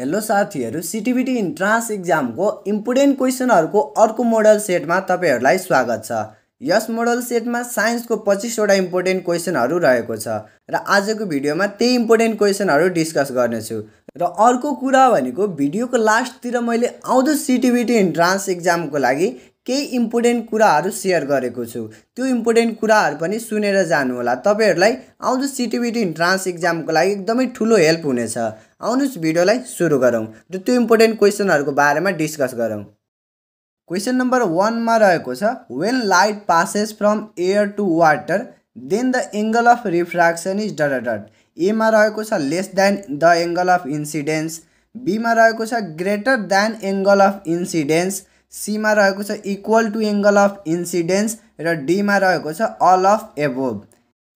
Hello साथीहरु, सिटिभिटी entrance एक्जामको important क्वेशनहरुको अर्को model सेटमा तपाईहरुलाई स्वागत छ। यस मोडल सेटमा साइन्सको 25 वटा इम्पोर्टेन्ट क्वेशनहरु रहेको छ र आजको भिडियोमा त्यही इम्पोर्टेन्ट क्वेशनहरु डिस्कस गर्नेछु। र अर्को कुरा भनेको भिडियोको लास्टतिर मैले आउँदो सिटिभिटी इन्ट्रान्स एक्जामको लागि केही इम्पोर्टेन्ट कुराहरु शेयर गरेको छु। त्यो इम्पोर्टेन्ट कुराहरु पनि सुनेर जानु होला। तपाईहरुलाई आउँदो सिटिभिटी इन्ट्रान्स एक्जामको लागि एकदमै ठूलो हेल्प हुनेछ। आउनुस् भिडियोलाई सुरु गरौँ र त्यो इम्पोर्टेन्ट क्वेशनहरुको बारेमा डिस्कस गरौँ। क्वेशन नम्बर 1 मा रहेको छ when light passes from air to water then the angle of refraction is dot dot. A मा रहेको छ less than the angle of incidence, B मा रहेको छ greater than angle of incidence, C मा रहेको छ equal to angle of incidence र डी मा रहेको छ अल अफ एबोभ।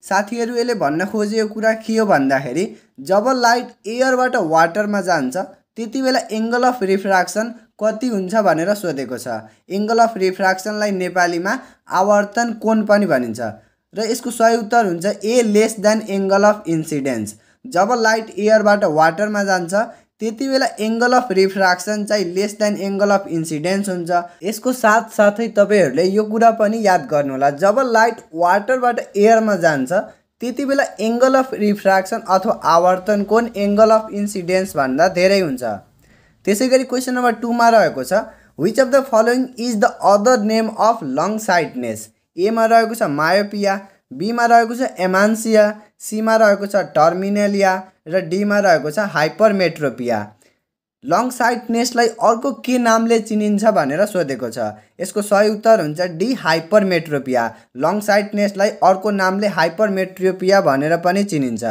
साथीहरु, यसले भन्न खोजेको कुरा के हो भन्दाखेरि जब लाइट एयरबाट वाटरमा जान्छ त्यति बेला एंगल अफ रिफ्र्याक्सन कति हुन्छ भनेर सोधेको छ। एंगल अफ रिफ्र्याक्सनलाई नेपालीमा आवर्तन कोण पनि भनिन्छ र यसको सही उत्तर हुन्छ A less than angle of incidence. जब लाइट एयरबाट वाटरमा जान्छ त्यति बेला एंगल अफ रिफ्र्याक्सन चाहिँ less than angle of incidence हुन्छ। यसको साथसाथै तपाईहरुले यो कुरा पनि याद गर्नु होला, जब लाइट वाटरबाट एयरमा जान्छ त्यति बेला एंगल अफ रिफ्र्याक्सन अथवा आवर्तन कोण एंगल अफ इन्सिडेन्स भन्दा धेरै हुन्छ। त्यसैगरी क्वेशन नम्बर 2 मा रहेको छ which of the following is the other name of long sightedness. A मा रहेको छ मायोपिया, बी मा रहेको छ एमान्सिया, सी मा रहेको छ टर्मिनेलिया र डी मा रहेको छ हाइपरमेट्रोपिया। लङ साइटनेसलाई अर्को के नामले चिनिन्छ भनेर सोधेको छ। यसको सही उत्तर हुन्छ डी हाइपरमेट्रोपिया। लङ साइटनेसलाई अर्को नामले हाइपरमेट्रोपिया भनेर पनि चिनिन्छ।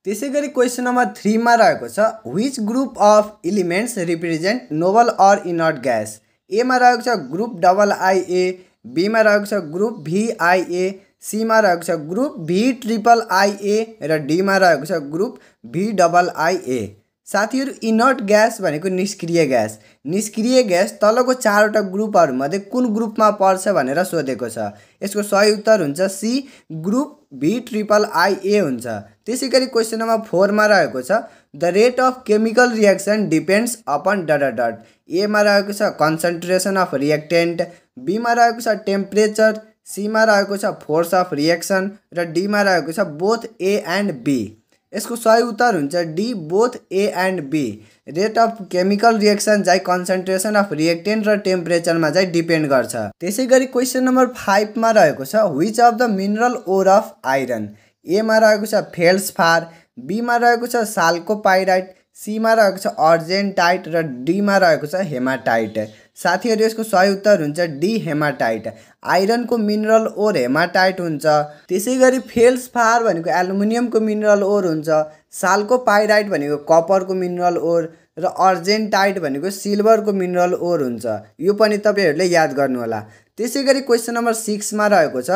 त्यसैगरी क्वेशन नम्बर 3 मा रहेको छ which group of elements represent noble or inert gas. A मा रहेको छ ग्रुप AA, बी मा रहेको छ ग्रुप VIA, सी मा रहेको छ ग्रुप VIIIA र डी मा रहेको छ ग्रुप VIIA। साथीहरु, इनर्ट ग्यास भनेको निष्क्रिय ग्यास। निष्क्रिय ग्यास तलको 4 वटा ग्रुपहरुमध्ये कुन ग्रुपमा पर्छ भनेर सोधेको छ। यसको सही उत्तर हुन्छ सी ग्रुप VIIIA हुन्छ। त्यसैगरी क्वेशन नम्बर 4 मा रहेको छ the rate of chemical reaction depends upon dot dot. A मा रहेको छ कन्सन्ट्रेसन अफ रिएक्टेन्ट, बी मा रहेको छ टेम्परेचर, सी मा रहेको छ फोर्स अफ रिएक्सन र डी मा रहेको छ बोथ ए एन्ड बी। यसको सही उत्तर हुन्छ D both A and B. Rate of chemical reaction चाहिँ कन्सन्ट्रेसन अफ रिएक्टेन्ट र टेम्परेचरमा चाहिँ डिपेन्ड गर्छ। त्यसैगरी क्वेशन नम्बर 5 मा रहेको छ which of the mineral ore of iron. A मा रहेको छ फेल्ड्सपार, बी मा रहेको छ साल्कोपाइराइट, सी मा रहेको छ अर्जेन्टाइट र डी मा रहेको छ हेमाटाइट। साथीहरु, यसको सही उत्तर हुन्छ डी हेमाटाइट। आइरनको मिनरल ओर हेमाटाइट हुन्छ। त्यसैगरी फेल्ड्सपार भनेको एल्युमिनियमको मिनरल ओर हुन्छ, साल्कोपाइराइट भनेको कपरको मिनरल ओर र अर्जेन्टाइट भनेको सिल्भरको मिनरल ओर हुन्छ। यो पनि तपाईहरुले याद गर्नु होला। त्यसैगरी क्वेशन नम्बर 6 मा रहेको छ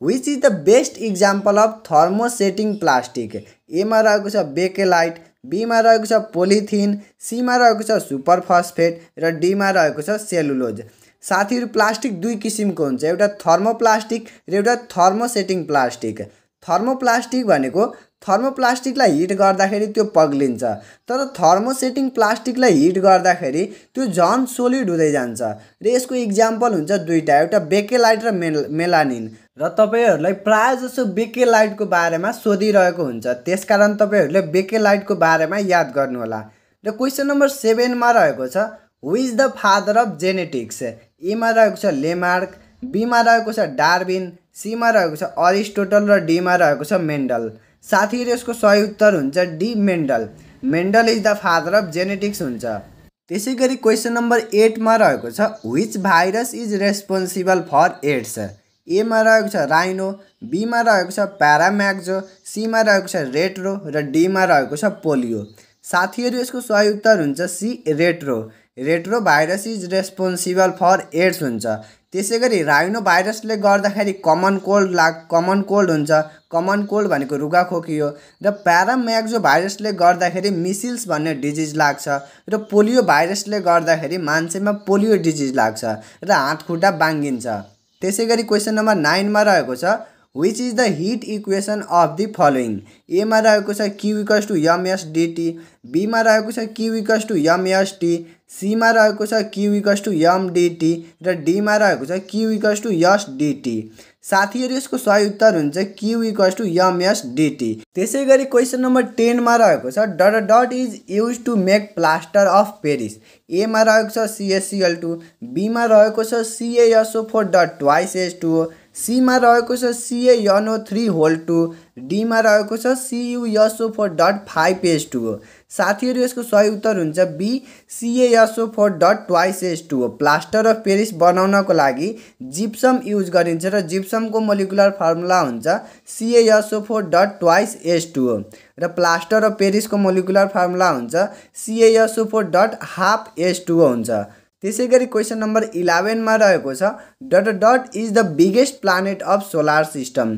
which is the best example of thermosetting plastic. A मा रहेको छ बेकेलाइट, बी मा रहेको छ पोलिथिन, सी मा रहेको छ सुपरफस्फेट र डी मा रहेको छ सेलुलोज। साथीहरु, प्लास्टिक दुई किसिमको हुन्छ, एउटा थर्मोप्लास्टिक र एउटा थर्मोसेटिङ प्लास्टिक। थर्मोप्लास्टिक भनेको थर्मोप्लास्टिकलाई हिट गर्दाखेरि त्यो पग्लिन्छ, तर थर्मोसेटिङ प्लास्टिकलाई हिट गर्दाखेरि त्यो झन् सोलिड हुँदै जान्छ। र यसको इक्जाम्पल हुन्छ दुईटा, एउटा बेकेलाइट र मेलानिन। र तपाईहरुलाई प्राय जसो बेकेलाइटको बारेमा सोधिरहेको हुन्छ, त्यसकारण तपाईहरुले बेकेलाइटको बारेमा याद गर्नु होला। र क्वेशन नम्बर 7 मा रहेको छ who is the father of genetics. A मा रहेको छ लेमार्क, बी मा रहेको छ डार्विन, सी मा रहेको छ अरिस्टोटल र डी मा रहेको छ मेन्डल। साथीहरु, यसको सही उत्तर हुन्छ D Mendel. Mendel is the father of genetics हुन्छ। त्यसैगरी क्वेशन नम्बर 8 मा रहेको छ which virus is responsible for AIDS. A मा रहेको छ राइनो, बी मा रहेको छ प्याराम्याक्जो, सी मा रहेको छ रेट्रो र डी मा रहेको छ पोलियो। साथीहरु, यसको सही उत्तर हुन्छ C retro. Retro virus is responsible for AIDS हुन्छ। त्यसैगरी राइनो भाइरसले गर्दाखेरि कमन कोल्ड हुन्छ। कमन कोल्ड भनेको रुगाखोकी हो। र प्याराम्याक्जो भाइरसले गर्दाखेरि मिसिल्स भन्ने डिजिज लाग्छ र पोलियो भाइरसले गर्दाखेरि मान्छेमा पोलियो डिजिज लाग्छ र हात खुट्टा बाङ्गिन्छ। त्यसैगरी क्वेशन नम्बर 9 मा रहेको छ which is the heat equation of the following. एमा रहेको छ Q equals to MS DT, बीमा रहेको छ क्यु इक्वल्स टु एमएसटी, सीमा रहेको छ क्यु इक्वल्स टु एमडिटी र डीमा रहेको छ क्यु इक्वल्स टु एसडिटी। साथीहरू यसको सही उत्तर हुन्छ क्यु इक्वल्स टु एमएसडिटी। त्यसै गरी क्वेसन नम्बर 10 मा रहेको छ dot dot is use to make plaster of Paris. एमा रहेको छ CaCl2, बीमा रहेको छ CaSO4 डट ट्वाइस H2O, सीमा रहेको छ CaNO3 डीमा रहेको छ CuSO4 डट 5 H2O। साथीहरू यसको सही उत्तर हुन्छ B CaSO4 dot twice H2O। Plaster of Paris बनाउनको लागि जिप्सम युज गरिन्छ र जिप्समको मोलिकुलर फर्मुला हुन्छ CaSO4 डट ट्वाइस H2O र प्लास्टर अफ पेरिसको मोलिकुलर फर्मुला हुन्छ CaSO4 डट हाफ H2O हुन्छ। त्यसै गरी क्वेसन नम्बर 11 मा रहेको छ dot dot is the biggest planet of solar system.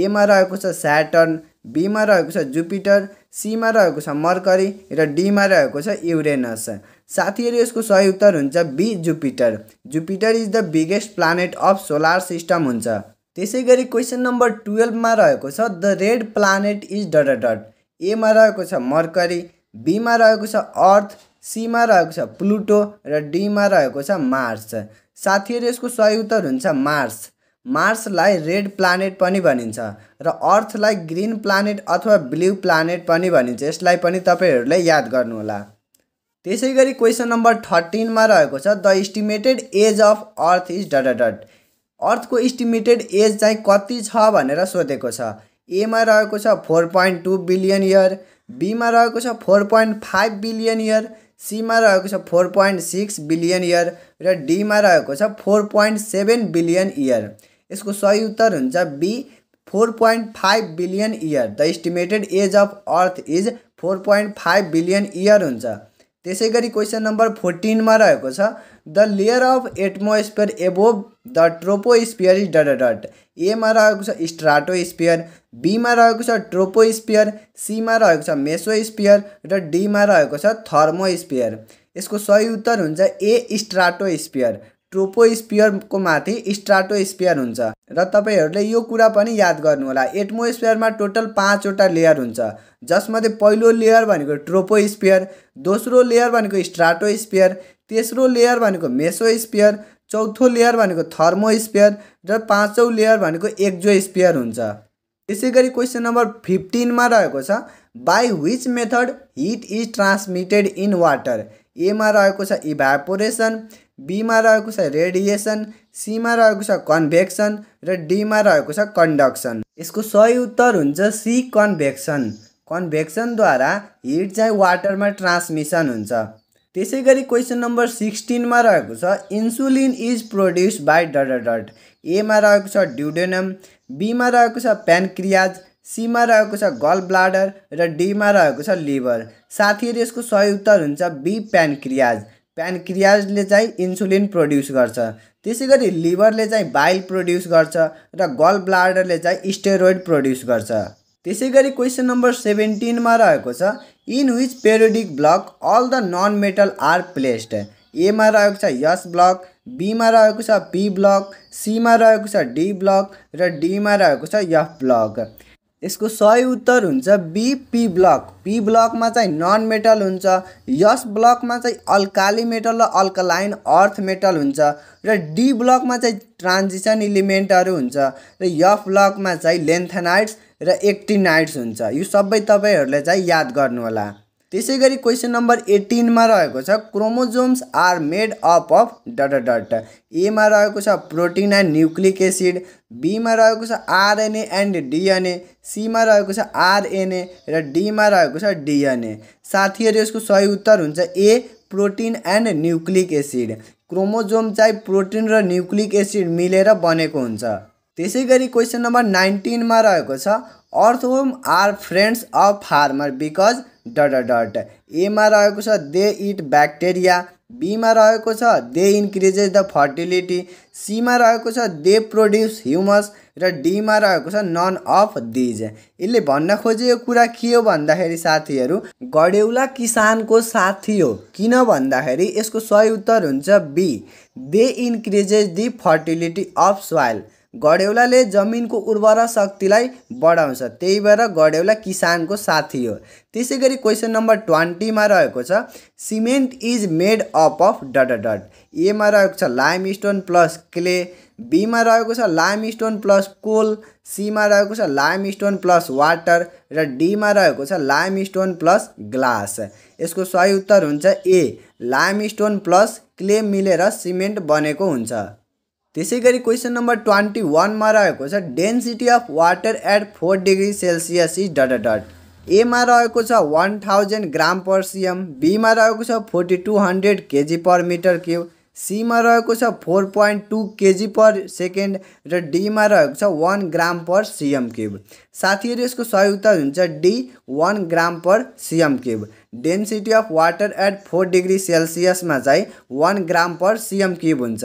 एमा रहेको छ स्याटर्न, बीमा रहेको छ जुपिटर, सीमा रहेको छ मर्करी र डीमा रहेको छ युरेनस। साथीहरू यसको सही उत्तर हुन्छ B Jupiter. Jupiter is the biggest planet of solar system हुन्छ। त्यसै गरी क्वेसन नम्बर 12 मा रहेको छ the red planet is dot dot. एमा रहेको छ मर्करी, बीमा रहेको छ अर्थ, सीमा रहेको छ प्लुटो र डीमा रहेको छ मार्स। साथीहरू यसको सही उत्तर हुन्छ मार्स। मार्सलाई रेड प्लानेट पनि भनिन्छ र अर्थलाई ग्रीन प्लानेट अथवा ब्लू प्लानेट पनि भनिन्छ। यसलाई पनि तपाईहरुले याद गर्नुहोला। त्यसै गरी क्वेसन नम्बर 13 मा रहेको छ the estimated age of earth is dot dot. अर्थको एस्टिमेटेड एज चाहिँ कति छ भनेर सोधेको छ। एमा रहेको छ 4.2 बिलियन इयर, बीमा रहेको छ 4.5 बिलियन इयर, सीमा रहेको छ 4.6 बिलियन इयर र डीमा रहेको छ 4.7 बिलियन इयर। यसको सही उत्तर हुन्छ B 4.5 billion year. The estimated age of earth is 4.5 billion year हुन्छ। त्यसै गरी क्वेसन नम्बर 14 मा रहेको छ the layer of atmosphere above the troposphere is dot dot. एमा रहेको छ स्ट्राटोस्फियर, बीमा रहेको छ ट्रोपोस्फियर, सीमा रहेको छ मेसोस्फियर र डीमा रहेको छ थर्मोस्फियर। यसको सही उत्तर हुन्छ ए स्ट्राटोस्फियर। ट्रोपोस्फियरको माथि स्ट्राटोस्फियर हुन्छ र तपाईहरुले यो कुरा पनि याद गर्नुहोला। एटमोस्फियरमा टोटल 5 वटा लेयर हुन्छ, जसमध्ये पहिलो लेयर भनेको ट्रोपोस्फियर, दोस्रो लेयर भनेको स्ट्राटोस्फियर, तेस्रो लेयर भनेको मेसोस्फियर, चौथो लेयर भनेको थर्मोस्फियर र पाँचौं लेयर भनेको एक्जोस्फियर हुन्छ। त्यसै गरी क्वेसन नम्बर 15 मा रहेको छ by which method hit is transmitted in water. एमा रहेको छ इभ्यापोरेसन, बीमा रहेको छ रेडिएसन, सीमा रहेको छ कन्भेक्सन र डीमा रहेको छ कन्डक्सन। यसको सही उत्तर हुन्छ सी कन्भेक्सन। कन्भेक्सनद्वारा हिट चाहिँ वाटरमा ट्रान्समिसन हुन्छ। त्यसै गरी क्वेसन नम्बर 16 मा रहेको छ insulin is produce by dot dot. एमा रहेको छ ड्युडेनम, बीमा रहेको छ प्यानक्रियाज, सीमा रहेको छ गल ब्लाडर र डीमा रहेको छ लिभर। साथीहरू यसको सही उत्तर हुन्छ बी प्यानक्रियाज। प्यानक्रियाजले चाहिँ इन्सुलिन प्रोड्युस गर्छ। त्यसै गरी लिभरले चाहिँ बाइल प्रोड्युस गर्छ र गल ब्लाडरले चाहिँ स्टेरोइड प्रोड्युस गर्छ। त्यसै गरी क्वेसन नम्बर 17 मा रहेको छ in which periodic block all the non metal are placed. एमा रहेको छ एस ब्लक, बीमा रहेको छ पी ब्लक, सीमा रहेको छ डी ब्लक र डीमा रहेको छ एफ ब्लक। यसको सही उत्तर हुन्छ बी पी ब्लक। पी ब्लकमा चाहिँ नन मेटल हुन्छ, एस ब्लकमा चाहिँ अल्काली मेटल र अल्कलाइन अर्थ मेटल हुन्छ र डी ब्लकमा चाहिँ ट्रान्जिसन इलिमेन्टहरू हुन्छ र एफ ब्लकमा चाहिँ लेन्थेनाइड्स र एक्टिनाइड्स हुन्छ। यो सबै तपाईहरुले चाहिँ याद गर्नुहोला। त्यसै गरी क्वेसन नम्बर 18 मा रहेको छ chromosomes are made up of dot dot. एमा रहेको छ प्रोटिन एन्ड न्युक्लिक एसिड, बीमा रहेको छ आरएनए एन्ड डीएनए, सीमा रहेको छ आरएनए र डीमा रहेको छ डीएनए। साथीहरू यसको सही उत्तर हुन्छ A protein and nucleic acid. Chromosome चाहिँ प्रोटिन र न्युक्लिक एसिड मिलेर बनेको हुन्छ। त्यसै गरी क्वेसन नम्बर 19 मा रहेको छ earthworm are friends of farmer because dot dot. एमा रहेको छ दे इट ब्याक्टेरिया, बीमा रहेको छ दे इन्क्रिजेज द फर्टिलिटी, सीमा रहेको छ दे प्रोड्युस ह्युमस र डीमा रहेको छ नन अफ दिज। यसले भन्न खोजेको कुरा के हो भन्दाखेरि साथीहरू गडेउला किसानको साथी हो। किन भन्दाखेरि यसको सही उत्तर हुन्छ B they increases the fertility of soil. गडेउलाले जमिनको उर्वरा शक्तिलाई बढाउँछ, त्यही भएर गडेउला किसानको साथी हो। त्यसै गरी क्वेसन नम्बर 20 मा रहेको छ cement is made up of dot dot. A मा रहेको छ लाइमस्टोन प्लस क्ले, बी मा रहेको छ लाइमस्टोन प्लस कोल, सी मा रहेको छ लाइमस्टोन प्लस वाटर र डी मा रहेको छ लाइमस्टोन प्लस ग्लास। यसको सही उत्तर हुन्छ ए, लाइमस्टोन प्लस क्ले मिलेर सिमेन्ट बनेको हुन्छ। त्यसै गरी क्वेसन नम्बर 21 मा रहेको छ density of water at 4 degree Celsius is dot dot. A मा रहेको छ 1000 ग्राम पर सिएम, बी मा रहेको छ 4200 KG per metre cube, C मा रहेको छ 4.2 केजी पर सेकेन्ड र डी मा रहेको छ 1 ग्राम पर सिएम क्युब। साथीहरू यसको सही उत्तर हुन्छ D, 1 gram per CM cube. Density of water at 4 degree सेल्सियसमा चाहिँ 1 ग्राम पर सिएम क्युब हुन्छ।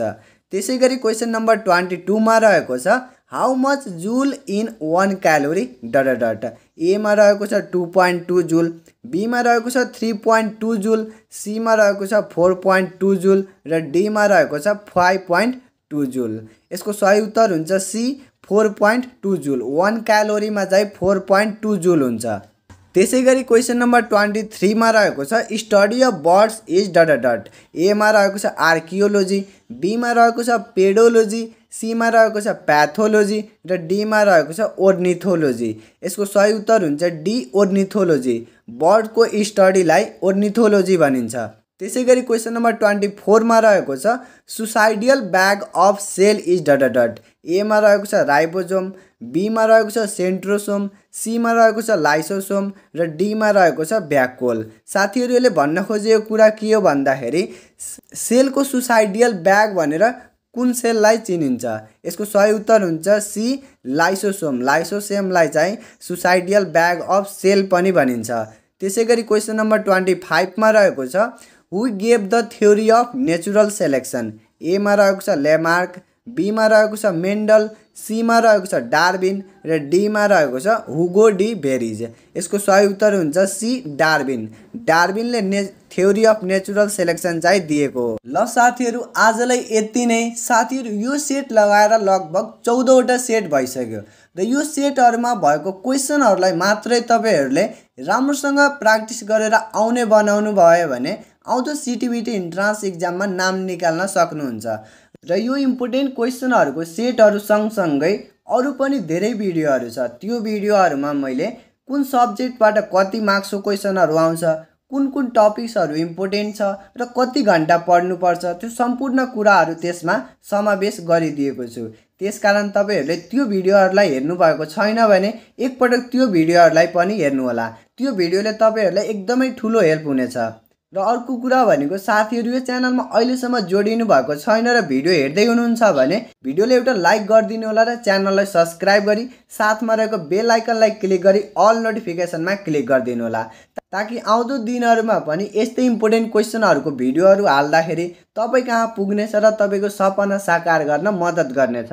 त्यसै गरी क्वेसन नम्बर 22 मा रहेको छ how much joule in 1 calorie dot dot. A मा रहेको छ 2.2 जुल, बी मा रहेको छ 3.2 जुल, सी मा रहेको छ 4.2 जुल र डी मा रहेको छ 5.2 जुल। यसको सही उत्तर हुन्छ सी, 4.2 जुल। 1 क्यालोरीमा चाहिँ 4.2 जुल हुन्छ। त्यसै गरी क्वेसन नम्बर 23 मा रहेको छ study of birds is dot dot. A मा रहेको छ आर्कियोलोजी, बी मा रहेको छ पेडोलोजी, सी मा रहेको छ प्याथोलोजी र डी मा रहेको छ ओर्निथोलोजी। यसको सही उत्तर हुन्छ डी, ओर्निथोलोजी। बर्डको स्टडीलाई ओर्निथोलोजी भनिन्छ। त्यसै गरी क्वेसन नम्बर 24 मा रहेको छ suicidal bag of cell is dot dot. A मा रहेको छ राइबोसोम, बी मा रहेको छ सेन्ट्रोसोम, सी मा रहेको छ लाइसोसोम र डी मा रहेको छ भ्याक्युल। साथीहरू यसले भन्न खोजेको कुरा के हो भन्दाखेरि सेलको सुसाइडियल ब्याग भनेर कुन सेललाई चिनिन्छ? यसको सही उत्तर हुन्छ सी, लाइसोसोम। लाइसोसोमलाई चाहिँ सुसाइडियल ब्याग अफ सेल पनि भनिन्छ। त्यसै गरी क्वेसन नम्बर 25 मा रहेको छ who gave the theory of natural selection. A मा रहेको छ लेमार्क, बी मा रहेको छ मेन्डल, सी मा रहेको छ डार्विन र डी मा रहेको छ हुगो डी भेरिज। यसको सही उत्तर हुन्छ सी, डार्विन। डार्विनले थ्योरी अफ नेचुरल सेलेक्सन चाहिँ दिएको हो। ल साथीहरू आजलाई यति नै। साथीहरू यो सेट लगाएर लगभग 14वटा सेट भइसक्यो र यो सेटहरूमा भएको क्वेसनहरूलाई मात्रै तपाईँहरूले राम्रोसँग प्र्याक्टिस गरेर आउने बनाउनु भयो भने आउँदो सिटिबिटी इन्ट्रान्स इक्जाममा नाम निकाल्न सक्नुहुन्छ। र यो इम्पोर्टेन्ट क्वेसनहरूको सेटहरू सँगसँगै अरू पनि धेरै भिडियोहरू छ। त्यो भिडियोहरूमा मैले कुन सब्जेक्टबाट कति मार्क्सको क्वेसनहरू आउँछ, कुन कुन टपिक्सहरू इम्पोर्टेन्ट छ र कति घन्टा पढ्नुपर्छ, त्यो सम्पूर्ण कुराहरू त्यसमा समावेश गरिदिएको छु। त्यसकारण तपाईँहरूले त्यो भिडियोहरूलाई हेर्नुभएको छैन भने एकपटक त्यो भिडियोहरूलाई पनि हेर्नुहोला। त्यो भिडियोले तपाईँहरूलाई एकदमै ठुलो हेल्प हुनेछ। र अर्को कुरा भनेको साथीहरू यो च्यानलमा अहिलेसम्म जोडिनु भएको छैन र भिडियो हेर्दै हुनुहुन्छ भने भिडियोले एउटा लाइक गरिदिनु होला र च्यानललाई सब्सक्राइब गरी साथमा रहेको बेल आइकनलाई क्लिक गरी अल नोटिफिकेसनमा क्लिक गरिदिनु होला, ताकि आउँदो दिनहरूमा पनि यस्तै इम्पोर्टेन्ट क्वेसनहरूको भिडियोहरू हाल्दाखेरि तपाईँ कहाँ पुग्नेछ र तपाईँको सपना साकार गर्न मद्दत गर्नेछ।